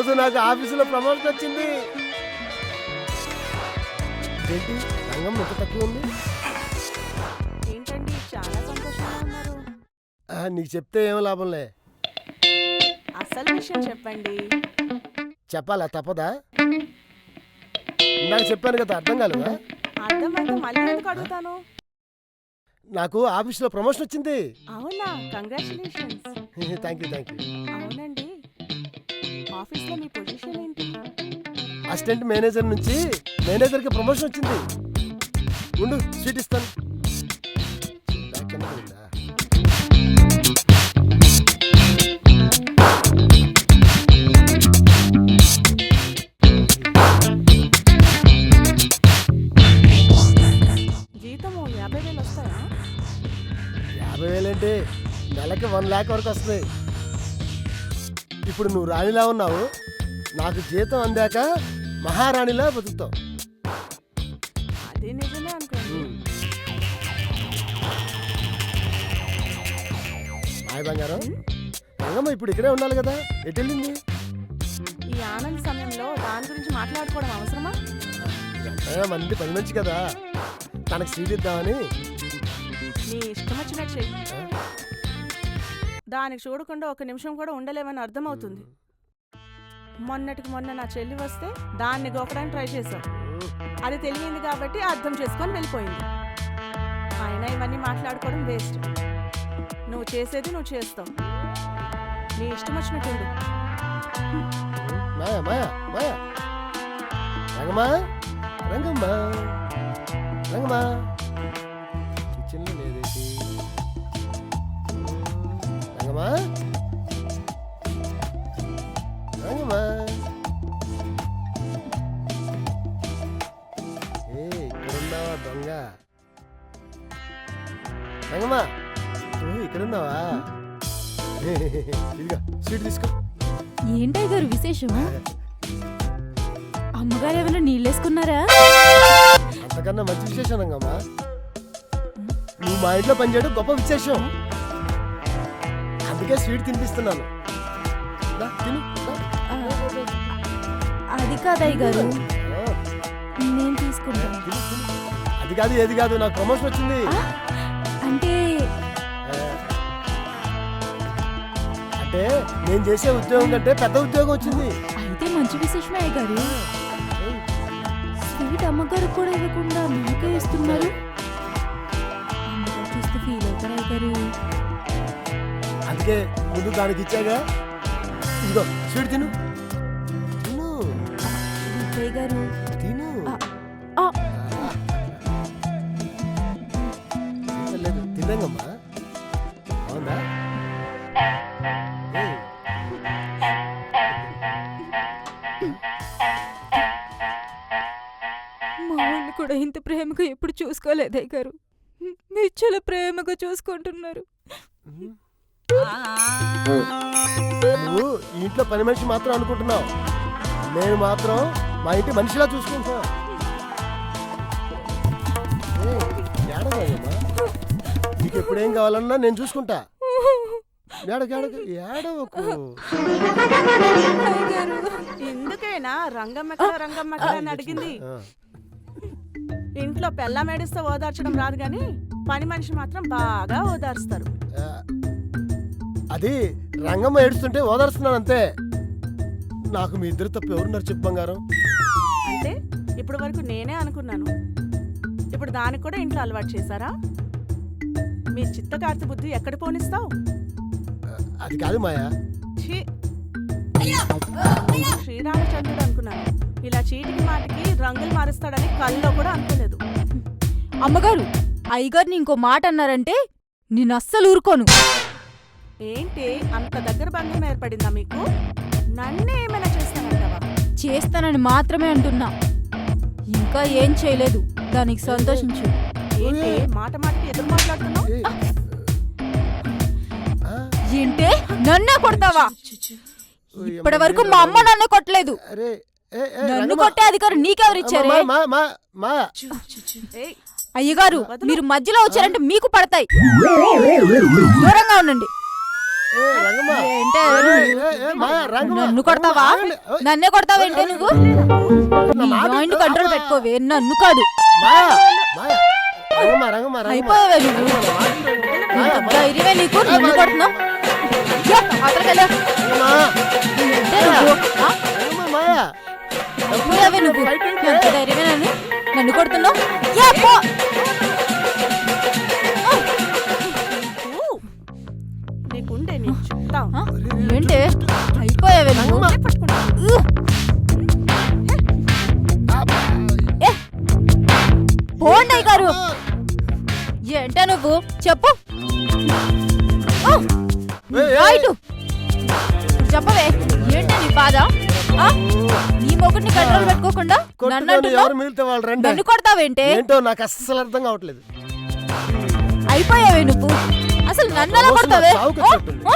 ఈరోజు నాకు ఆఫీసులో ప్రమోషన్ వచ్చింది. ఏంటి రంగం ఎంత తక్కువ ఉంది? ఏంటండి చాలా సంతోషంగా ఉన్నారు? నీకు చెప్తే ఏం లాభంలే. అసలు విషయం చెప్పండి. చెప్పాలా తప్పదా? ఇందాక చెప్పాను కదా, అర్థం కాలేదా? అర్థమైతే మళ్ళీ ఎందుకు అడుగుతాను? నాకు ఆఫీసులో ప్రమోషన్ వచ్చింది. అవునా? Congratulations. Thank you thank you. అవునండి, ఆఫీస్లో మీ పొజిషన్ ఏంటి? అసిస్టెంట్ మేనేజర్ నుంచి మేనేజర్కి ప్రమోషన్ వచ్చింది. ఉండు స్వీట్ ఇస్తాను. జీతము 50,000 వస్తాయా? 50,000 అంటే నెలకి 1 lakh వరకు వస్తుంది. ఇప్పుడు నువ్వు రాణిలా ఉన్నావు, నాకు జీతం అందాక మహారాణిలా బతుకుతావు. అది నిజమే అనుకోండి. హాయ్ బంగారం. రంగమ్మ ఇప్పుడు ఇక్కడే ఉండాలి కదా, ఎటు వెళ్ళింది? ఈ ఆనంద సమయంలో దాని గురించి మాట్లాడుకోవడం అవసరమా? ఎంతైనా మంది పని మంచి కదా, తనకు సీట్ ఇద్దామని. నీ ఇష్టం వచ్చినట్టు చెయ్యి. దానికి చూడకుండా ఒక నిమిషం కూడా ఉండలేమని అర్థమవుతుంది. మొన్నటికి మొన్న నా చెల్లి వస్తే దాన్ని గోకడానికి ట్రై చేశావు. అది తెలియంది కాబట్టి అర్థం చేసుకొని వెళ్ళిపోయింది. అయినా ఇవన్నీ మాట్లాడుకోవడం వేస్ట్. నువ్వు చేసేది నువ్వు చేస్తావు. నీ ఇష్టం వచ్చినట్టు ఉండు. మాయా మాయా మాయా. రంగమ్మా రంగమ్మా రంగమ్మా కిచెన్లో లేదేంటి? రంగమ్మా రంగమ్మా. ఇక్కడున్నావా దొంగ? రంగమ్మా ఇక్కడున్నావా? ఇదిగా స్వీట్ తీసుకో. ఏంటయ్య గారు విశేషమా? అమ్మగారు ఏమైనా నీళ్ళేసుకున్నారా? అంతకన్నా మంచి విశేషం రంగమ్మా. నువ్వు మా ఇంట్లో పనిచేయడం గొప్ప విశేషం. అందుకే స్వీట్ తినిపిస్తున్నాను. తిను. అది కాదయ్య గారు, నేను తీసుకుంటాను. అది కాదు ఏది కాదు, నాకు ప్రమోషన్ వచ్చింది. అంటే అంటే నేను చేసే ఉద్యోగం కంటే పెద్ద ఉద్యోగం వచ్చింది. అయితే మంచి విశేషమే అయ్య గారు. స్వీట్ అమ్మగారు కూడా ఇవ్వకుండా నాకే ఇస్తున్నారు. అమ్మగారు చూస్తే ఫీల్ అవుతారు అయ్య గారు. అందుకే ముందు దానికి ఇచ్చాగా. ఇదిగో స్వీట్ తిను తిను అయ్య గారు తిను. లేదు తిన్నాగమ్మా. అవునా? మా వాళ్ళు కూడా ఇంత ప్రేమగా ఎప్పుడు చూసుకోలేదయ్య గారు. మీరు చాలా ప్రేమగా చూసుకుంటున్నారు. నువ్వు ఈ ఇంట్లో పని మనిషి మాత్రం అనుకుంటున్నావు, నేను మాత్రం మా ఇంటి మనిషిలా చూసుకుంటా. ఏడవమ్మా, నీకు ఎప్పుడేం కావాలన్నా నేను చూసుకుంటా. ఎందుకైనా రంగమ్మ అని అడిగింది. ఇంట్లో పెళ్ళాం ఏడిస్తే ఓదార్చడం రాదు గాని పని మనిషి మాత్రం బాగా ఓదార్స్తారు. అది రంగమ్మ ఏడుస్తుంటే ఓదార్స్తున్నాను అంతే. నాకు మీ ఇద్దరు తప్ప ఎవరున్నారు చెప్పు బంగారం? అంటే ఇప్పుడు వరకు నేనే అనుకున్నాను, ఇప్పుడు దానికి కూడా ఇంట్లో అలవాటు చేశారా? మీ చిత్తకార్తి బుద్ధి ఎక్కడ పోనిస్తావు? అది కాదు మాయా. శ్రీరామచంద్రుడు అనుకున్నాను, ఇలా చీటికి మాటికి రంగులు మారుస్తాడని కల్లో కూడా అనుకోలేదు. అమ్మగారు, అయ్యగారిని ఇంకో మాట అన్నారంటే నేను అస్సలు ఊరుకోను. ఏంటి అంత దగ్గర బంధం ఏర్పడిందా మీకు? నన్నే ఏమైనా చేస్తానంటావా? చేస్తానని మాత్రమే అంటున్నా, ఇంకా ఏం చేయలేదు. దానికి సంతోషించు. ఏంటి మాట మాటకి ఎదురు మాట్లాడుతున్నావు? ఏంటే నన్నే కొడతావా? ఇప్పటి వరకు మా అమ్మ నన్ను కొట్టలేదు. నన్ను కొట్టే అధికారం నీకెవరిచ్చారే? అయ్యగారు, మీరు మధ్యలో వచ్చారంటే మీకు పడతాయి. దూరంగా ఉండండి. ఏ, రంగమ్మ. ఏంటే మాయా, రంగమ్మ. నన్ను కొడతావా ఆగండి. ఓయ్, నన్నే కొడతావేంటే నువ్వు నా మాట మైండ్ కంట్రోల్ పెట్టుకోవే నన్ను కాదు మాయా, మాయా. రంగమ్మ, రంగమ్మ, రంగమ్మ. అయిపోయావే నువ్వు మాయా, ఇంత ధైర్యమే నీకు నన్ను కొడుతున్నావు అతనికెళ్ళా రంగమ్మ. ఏంటే నువ్వు ఆ? రంగమ్మ, మాయా. అయిపోయావే నువ్వు బయట ఉంటే. ఎంత ధైర్యమే నన్ను కొడుతున్నావు యా, పో. నీకుండే నేను చెప్తా ఆ? ఏంటే అయిపోయావే నువ్వు ఉ. ఏ, పోండి గారు ఏంటే నువ్వు చెప్పు ఆ, ఏయ్, ఏయ్. రైటు చెప్పవే ఏంటే నీ బాధ ఆ? నీ మొగుడిని కంట్రోల్ పెట్టుకోకుండా నన్ను కొట్టుకొని అంటున్నావు ఎవరు మిగిలితే వాళ్ళు రండి. నన్ను కొడతావేంటే ఏంటో నాకు అస్సలు అర్థం కావట్లేదు. అయిపోయావే నువ్వు అసలు నన్ను ఎలా కొడతావే చావుకి ఆ? వచ్చేట్టుంది. ఆ?